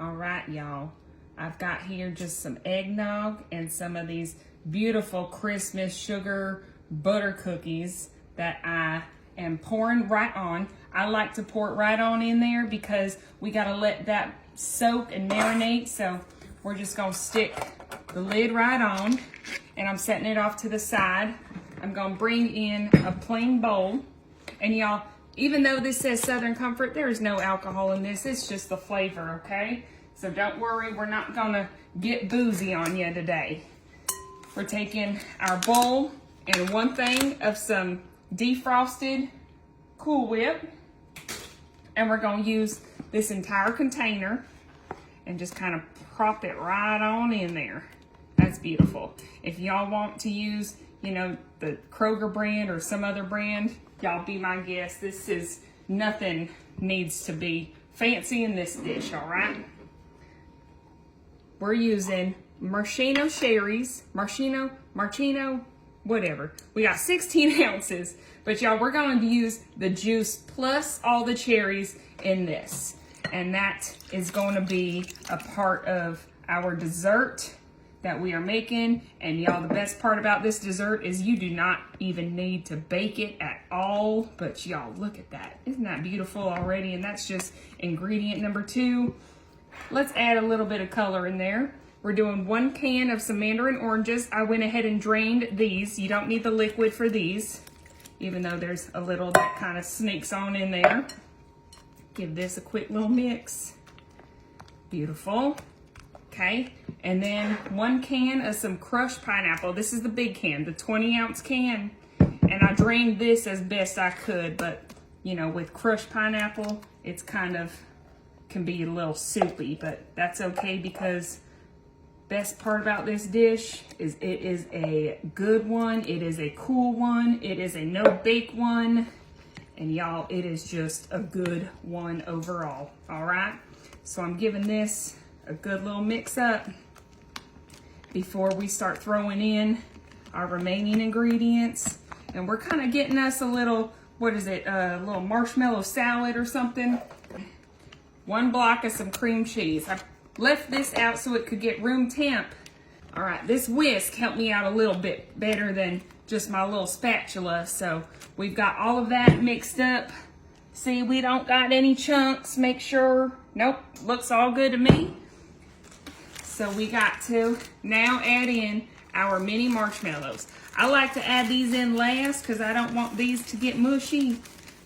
All right, y'all. I've got here just some eggnog and some of these beautiful Christmas sugar butter cookies that I am pouring right on. I like to pour it right on in there because we got to let that soak and marinate. So we're just going to stick the lid right on, and I'm setting it off to the side. I'm going to bring in a plain bowl. And y'all, even though this says Southern Comfort, there is no alcohol in this. It's just the flavor, okay? So don't worry, we're not gonna get boozy on you today. We're taking our bowl and one thing of some defrosted Cool Whip, and we're gonna use this entire container and just kind of prop it right on in there. That's beautiful. If y'all want to use, you know, the Kroger brand or some other brand, y'all be my guest. This is, nothing needs to be fancy in this dish, all right? We're using maraschino cherries, maraschino, whatever. We got 16 ounces, but y'all, we're going to use the juice plus all the cherries in this. And that is going to be a part of our dessert that we are making. And y'all, the best part about this dessert is you do not even need to bake it at all. But y'all, look at that. Isn't that beautiful already? And that's just ingredient number 2. Let's add a little bit of color in there. We're doing 1 can of some mandarin oranges. I went ahead and drained these. You don't need the liquid for these, even though there's a little that kind of sneaks on in there. Give this a quick little mix. Beautiful. Okay, and then 1 can of some crushed pineapple. This is the big can, the 20-ounce can. And I drained this as best I could, but you know, with crushed pineapple, it's kind of, can be a little soupy, but that's okay because best part about this dish is it is a good one. It is a cool one. It is a no-bake one. And y'all, it is just a good one overall, all right? So I'm giving this a good little mix up before we start throwing in our remaining ingredients. And we're kind of getting us a little, what is it, a little marshmallow salad or something. 1 block of some cream cheese. I left this out so it could get room temp. All right, this whisk helped me out a little bit better than just my little spatula. So we've got all of that mixed up. See, we don't got any chunks. Make sure, nope, looks all good to me. So we got to now add in our mini marshmallows. I like to add these in last because I don't want these to get mushy.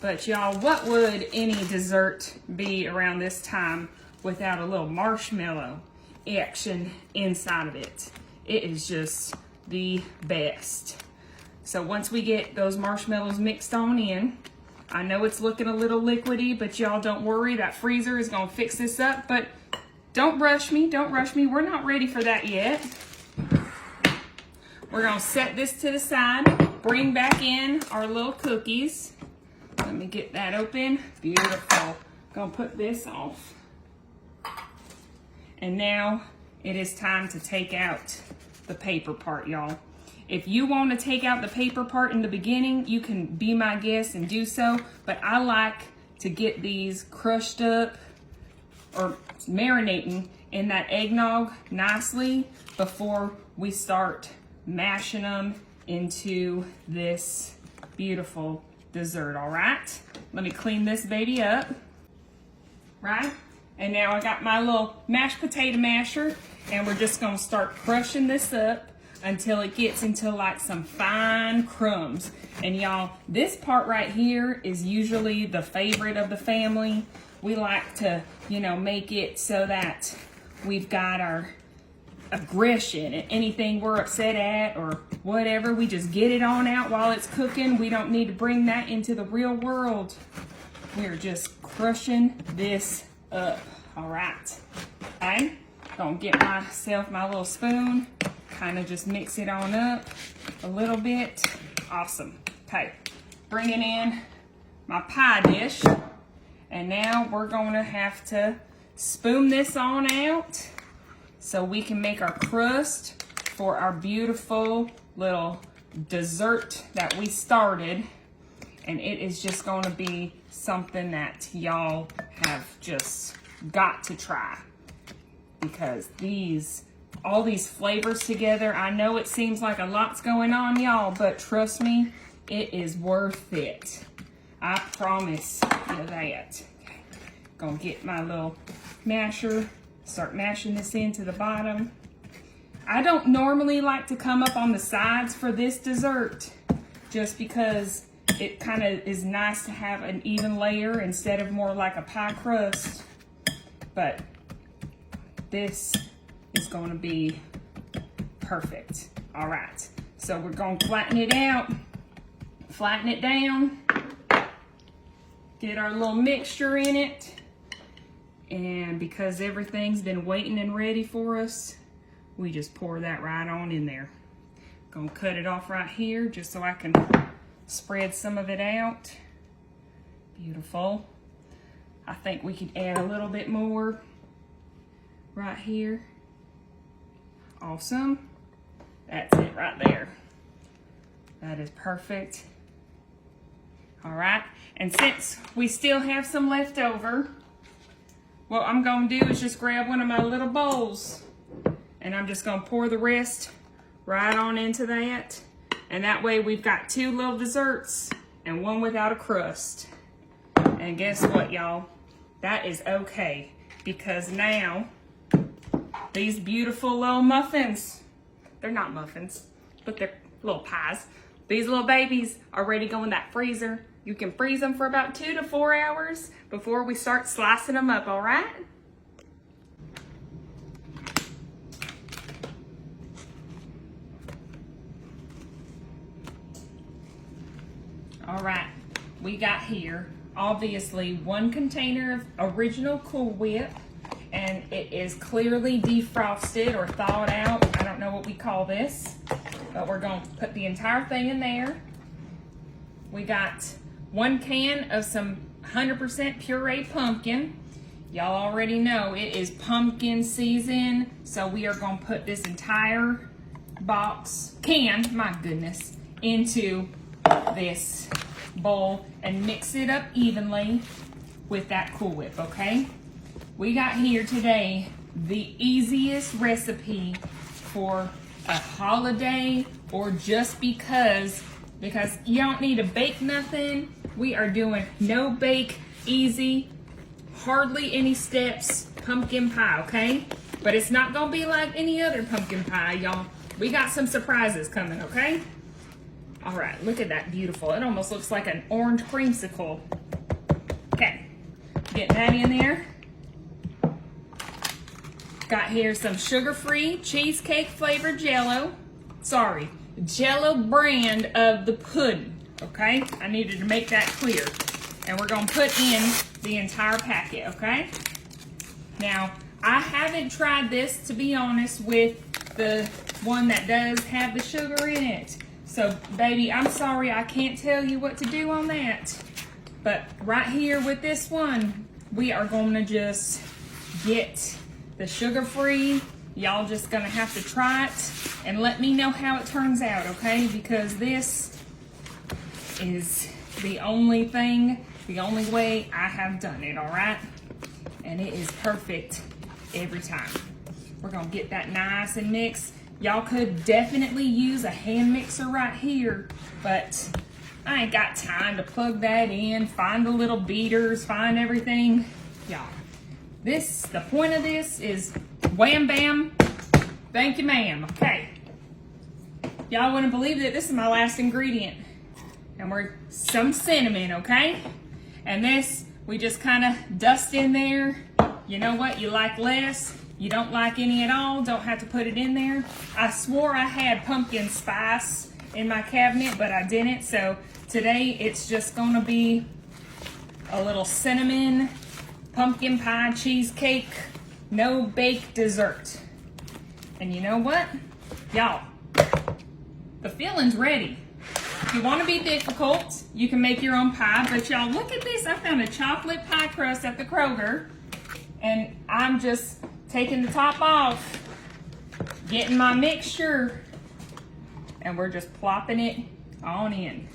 But y'all, what would any dessert be around this time without a little marshmallow action inside of it? It is just the best. So once we get those marshmallows mixed on in, I know it's looking a little liquidy, but y'all don't worry, that freezer is gonna fix this up. But don't rush me, don't rush me. We're not ready for that yet. We're gonna set this to the side, bring back in our little cookies. Let me get that open. Beautiful. Gonna put this off. And now it is time to take out the paper part, y'all. If you want to take out the paper part in the beginning, you can be my guest and do so. But I like to get these crushed up or marinating in that eggnog nicely before we start mashing them into this beautiful dessert, all right? Let me clean this baby up, right? And now I got my little mashed potato masher, and we're just gonna start crushing this up until it gets into like some fine crumbs. And y'all, this part right here is usually the favorite of the family. We like to, you know, make it so that we've got our aggression and anything we're upset at or whatever, we just get it on out while it's cooking. We don't need to bring that into the real world. We're just crushing this up, all right? Okay, gonna get myself my little spoon, kind of just mix it on up a little bit. Awesome. Okay, bringing in my pie dish, and now we're gonna have to spoon this on out so we can make our crust for our beautiful little dessert that we started. And it is just going to be something that y'all have just got to try. because all these flavors together, I know it seems like a lot's going on, y'all, but trust me, it is worth it. I promise you that. Okay. Gonna get my little masher, start mashing this into the bottom. I don't normally like to come up on the sides for this dessert, just because it kind of is nice to have an even layer instead of more like a pie crust. But this is going to be perfect. All right, so we're going to flatten it out, flatten it down, get our little mixture in it. And because everything's been waiting and ready for us, we just pour that right on in there. Gonna cut it off right here just so I can spread some of it out. Beautiful. I think we could add a little bit more right here. Awesome. That's it right there. That is perfect. All right, and since we still have some left over, what I'm gonna do is just grab one of my little bowls and I'm just gonna pour the rest right on into that. And that way we've got two little desserts and one without a crust. And guess what, y'all? That is okay, because now these beautiful little muffins, they're not muffins, but they're little pies. These little babies are ready to go in that freezer. You can freeze them for about 2 to 4 hours before we start slicing them up, all right? All right, we got here, obviously, 1 container of original Cool Whip, and it is clearly defrosted or thawed out. I don't know what we call this, but we're going to put the entire thing in there. We got 1 can of some 100% pureed pumpkin. Y'all already know it is pumpkin season, so we are going to put this entire can, my goodness, into this bowl and mix it up evenly with that Cool Whip, okay? We got here today the easiest recipe for a holiday or just because you don't need to bake nothing. We are doing no bake, easy, hardly any steps pumpkin pie, okay? But it's not gonna be like any other pumpkin pie, y'all. We got some surprises coming, okay? All right, look at that, beautiful. It almost looks like an orange creamsicle. Okay, get that in there. Got here some sugar-free cheesecake flavored Jell-O. Sorry, Jell-O brand of the pudding, okay? I needed to make that clear. And we're gonna put in the entire packet, okay? Now, I haven't tried this, to be honest, with the one that does have the sugar in it. So, baby, I'm sorry, I can't tell you what to do on that. But right here with this one, we are gonna just get the sugar-free. Y'all just gonna have to try it and let me know how it turns out, okay? Because this is the only way I have done it, all right? And it is perfect every time. We're gonna get that nice and mixed. Y'all could definitely use a hand mixer right here, but I ain't got time to plug that in, find the little beaters, find everything. Y'all, the point of this is wham bam, thank you ma'am, okay. Y'all wouldn't believe that this is my last ingredient. And we're some cinnamon, okay? And this, we just kind of dust in there. You know what, you like less, you don't like any at all, don't have to put it in there. I swore I had pumpkin spice in my cabinet, but I didn't. So today it's just gonna be a little cinnamon pumpkin pie cheesecake, no bake dessert. And you know what? Y'all, the filling's ready. If you want to be difficult, you can make your own pie, but y'all look at this. I found a chocolate pie crust at the Kroger, and I'm just taking the top off, getting my mixture, and we're just plopping it on in.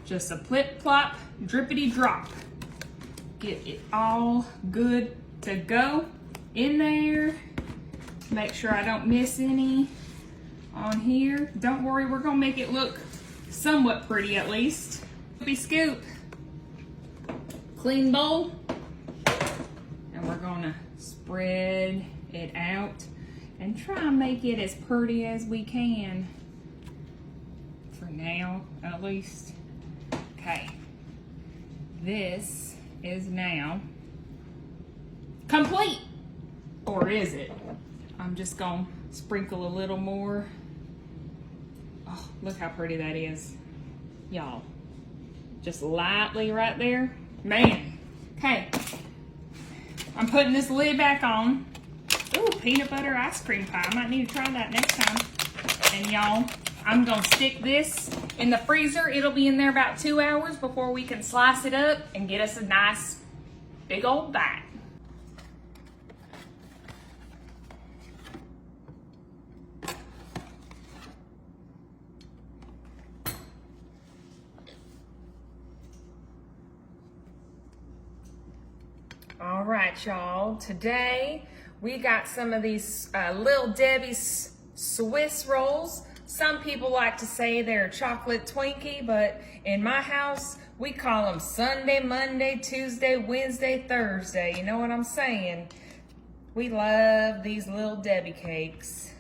Just a plip plop, drippity drop. Get it all good to go in there. Make sure I don't miss any on here. Don't worry, we're gonna make it look somewhat pretty at least. Scoop, clean bowl, and we're gonna spread it out and try and make it as pretty as we can for now, at least. Okay, this is now complete, or is it? I'm just gonna sprinkle a little more. Oh, look how pretty that is, y'all. Just lightly right there. Man. Okay. I'm putting this lid back on. Ooh, peanut butter ice cream pie. I might need to try that next time. And y'all, I'm gonna stick this in the freezer. It'll be in there about 2 hours before we can slice it up and get us a nice big old bite. All right, y'all. Today we got some of these Little Debbie's Swiss rolls. Some people like to say they're chocolate Twinkie, but in my house we call them Sunday, Monday, Tuesday, Wednesday, Thursday. You know what I'm saying? We love these Little Debbie cakes.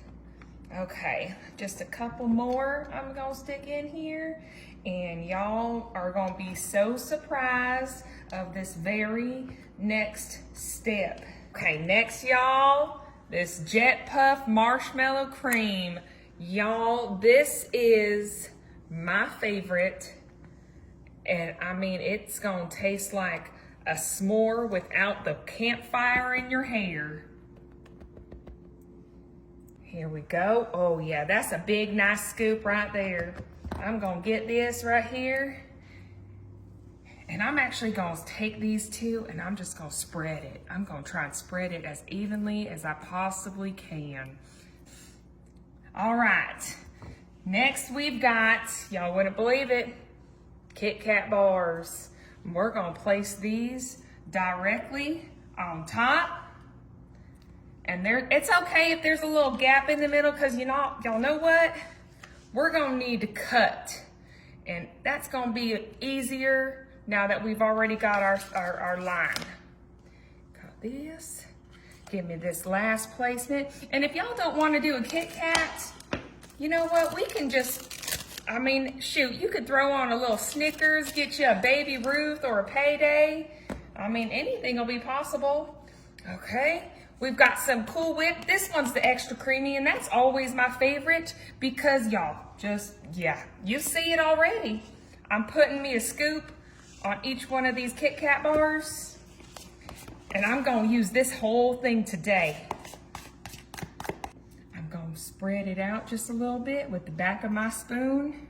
Okay, just a couple more I'm gonna stick in here, and y'all are gonna be so surprised of this very next step. Okay, next, y'all, this Jet Puff Marshmallow Cream. Y'all, this is my favorite, and I mean, it's gonna taste like a s'more without the campfire in your hair. Here we go. Oh yeah, that's a big, nice scoop right there. I'm gonna get this right here. And I'm actually gonna take these two and I'm just gonna spread it. I'm gonna try and spread it as evenly as I possibly can. All right, next we've got, y'all wouldn't believe it, Kit Kat bars. We're gonna place these directly on top. And it's okay if there's a little gap in the middle, because y'all know what? We're gonna need to cut. And that's gonna be easier now that we've already got our line. Got this. Give me this last placement. And if y'all don't want to do a Kit Kat, you know what? We can just, I mean, shoot, you could throw on a little Snickers, get you a Baby Ruth or a Payday. I mean, anything will be possible. Okay. We've got some Cool Whip. This one's the extra creamy, and that's always my favorite because y'all you see it already. I'm putting me a scoop on each one of these Kit Kat bars, and I'm gonna use this whole thing today. I'm gonna spread it out just a little bit with the back of my spoon.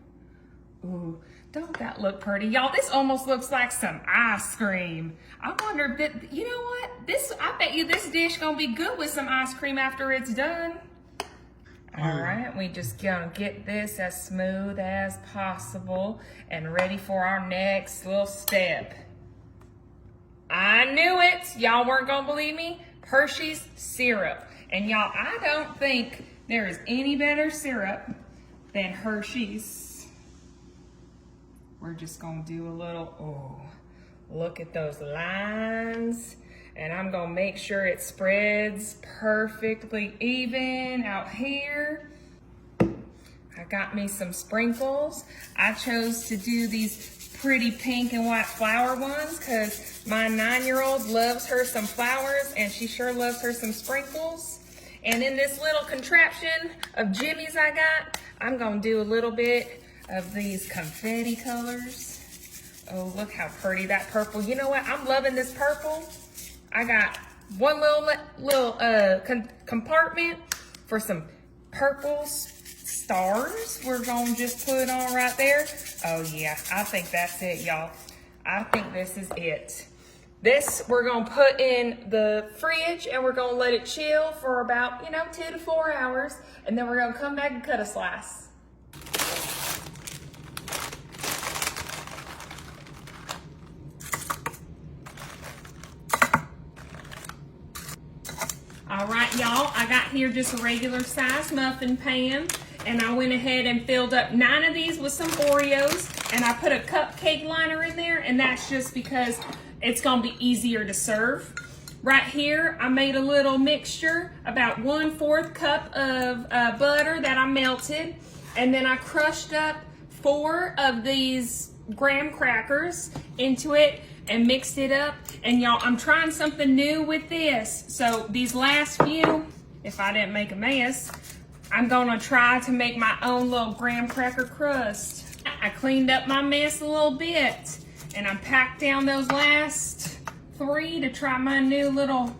Ooh, don't that look pretty? Y'all, this almost looks like some ice cream. I wonder if you know what? I bet you this dish gonna be good with some ice cream after it's done. All right, we just gonna get this as smooth as possible and ready for our next little step. I knew it. Y'all weren't gonna believe me. Hershey's syrup. And y'all, I don't think there is any better syrup than Hershey's. We're just gonna do a little, oh, look at those lines. And I'm gonna make sure it spreads perfectly even out here. I got me some sprinkles. I chose to do these pretty pink and white flower ones because my 9-year-old loves her some flowers and she sure loves her some sprinkles. And in this little contraption of jimmies I got, I'm gonna do a little bit of these confetti colors. Oh, look how pretty that purple. You know what? I'm loving this purple. I got one little compartment for some purple stars. We're gonna just put on right there. Oh yeah, I think that's it, y'all. I think this is it. This we're gonna put in the fridge and we're gonna let it chill for about, 2 to 4 hours. And then we're gonna come back and cut a slice. All right, y'all, I got here just a regular size muffin pan. And I went ahead and filled up 9 of these with some Oreos. And I put a cupcake liner in there. And that's just because it's going to be easier to serve. Right here, I made a little mixture, about 1/4 cup of butter that I melted. And then I crushed up 4 of these graham crackers into it and mixed it up. And y'all, I'm trying something new with this. So these last few, if I didn't make a mess, I'm gonna try to make my own little graham cracker crust. I cleaned up my mess a little bit and I packed down those last 3 to try my new little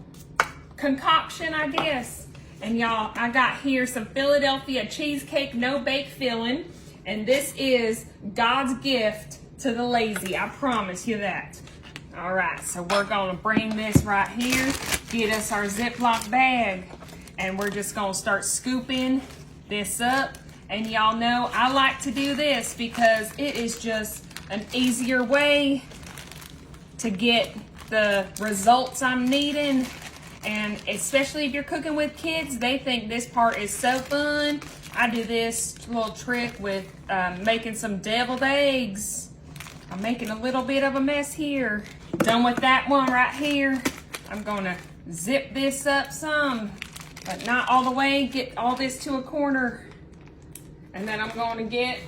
concoction, I guess. And y'all, I got here some Philadelphia cheesecake no bake filling. And this is God's gift to the lazy, I promise you that. All right, so we're gonna bring this right here, get us our Ziploc bag, and we're just gonna start scooping this up. And y'all know I like to do this because it is just an easier way to get the results I'm needing. And especially if you're cooking with kids, they think this part is so fun. I do this little trick with making some deviled eggs. I'm making a little bit of a mess here. Done with that one right here. I'm gonna zip this up some, but not all the way. Get all this to a corner. And then I'm gonna get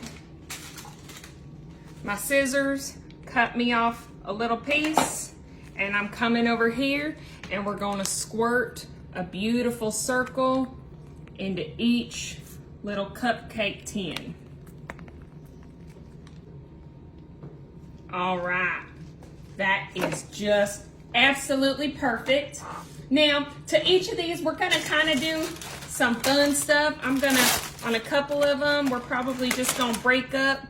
my scissors, cut me off a little piece, and I'm coming over here and we're gonna squirt a beautiful circle into each little cupcake tin. All right, that is just absolutely perfect. Now, to each of these, we're gonna kind of do some fun stuff. I'm gonna, on a couple of them, we're probably just gonna break up,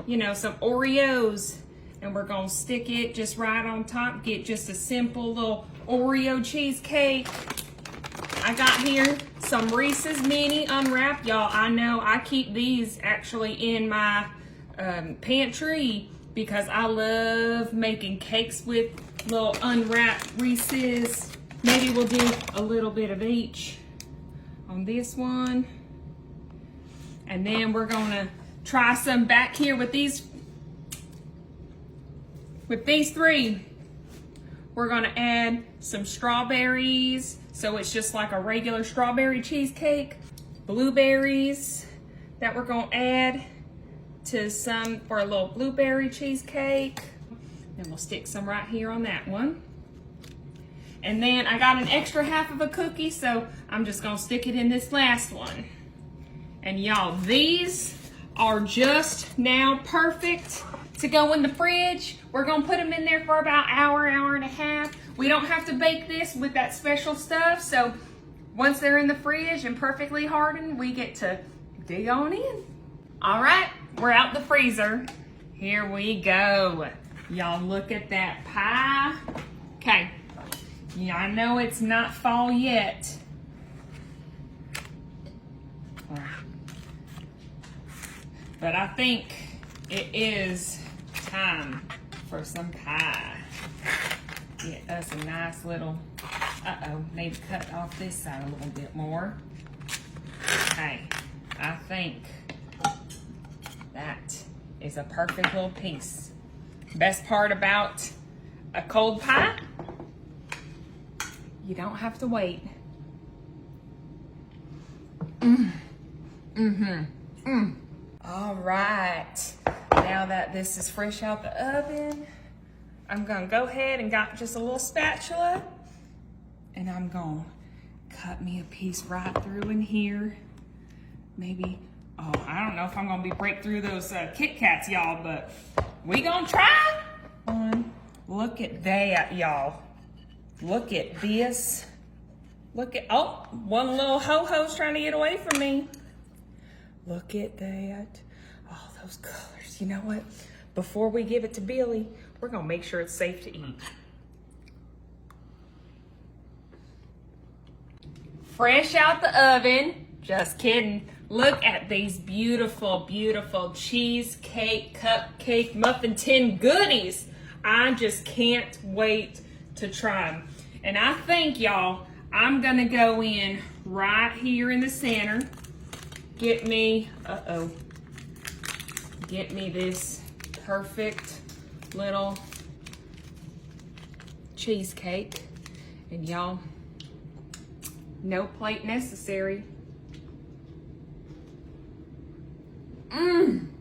you know, some Oreos, and we're gonna stick it just right on top, get just a simple little Oreo cheesecake. I got here some Reese's Mini unwrapped. Y'all, I know I keep these actually in my pantry because I love making cakes with little unwrapped Reese's. Maybe we'll do a little bit of each on this one. And then we're gonna try some back here with these 3. We're gonna add some strawberries, so it's just like a regular strawberry cheesecake. Blueberries that we're gonna add to some for a little blueberry cheesecake. Then we'll stick some right here on that one. And then I got an extra half of a cookie, so I'm just gonna stick it in this last one. And y'all, these are just now perfect to go in the fridge. We're gonna put them in there for about an hour, hour and a half. We don't have to bake this with that special stuff, so once they're in the fridge and perfectly hardened, we get to dig on in. All right, we're out the freezer. Here we go. Y'all look at that pie. Okay, yeah, I know it's not fall yet. But I think it is time for some pie. Get us a nice little, maybe cut off this side a little bit more. Okay, I think that is a perfect little piece. Best part about a cold pie, you don't have to wait. All right, now that this is fresh out the oven, I'm gonna go ahead and got just a little spatula, and I'm gonna cut me a piece right through in here. Maybe, I don't know if I'm gonna break through those Kit Kats, y'all, but we gonna try. Look at that, y'all. Look at this. Look at, one little ho-ho's trying to get away from me. Look at that. Oh, those colors. You know what? Before we give it to Billy, we're gonna make sure it's safe to eat. Fresh out the oven. Just kidding. Look at these beautiful, beautiful cheesecake, cupcake, muffin tin goodies. I just can't wait to try them. And I think, y'all, I'm gonna go in right here in the center. Get me, get me this perfect little cheesecake. And y'all, no plate necessary. Mmm.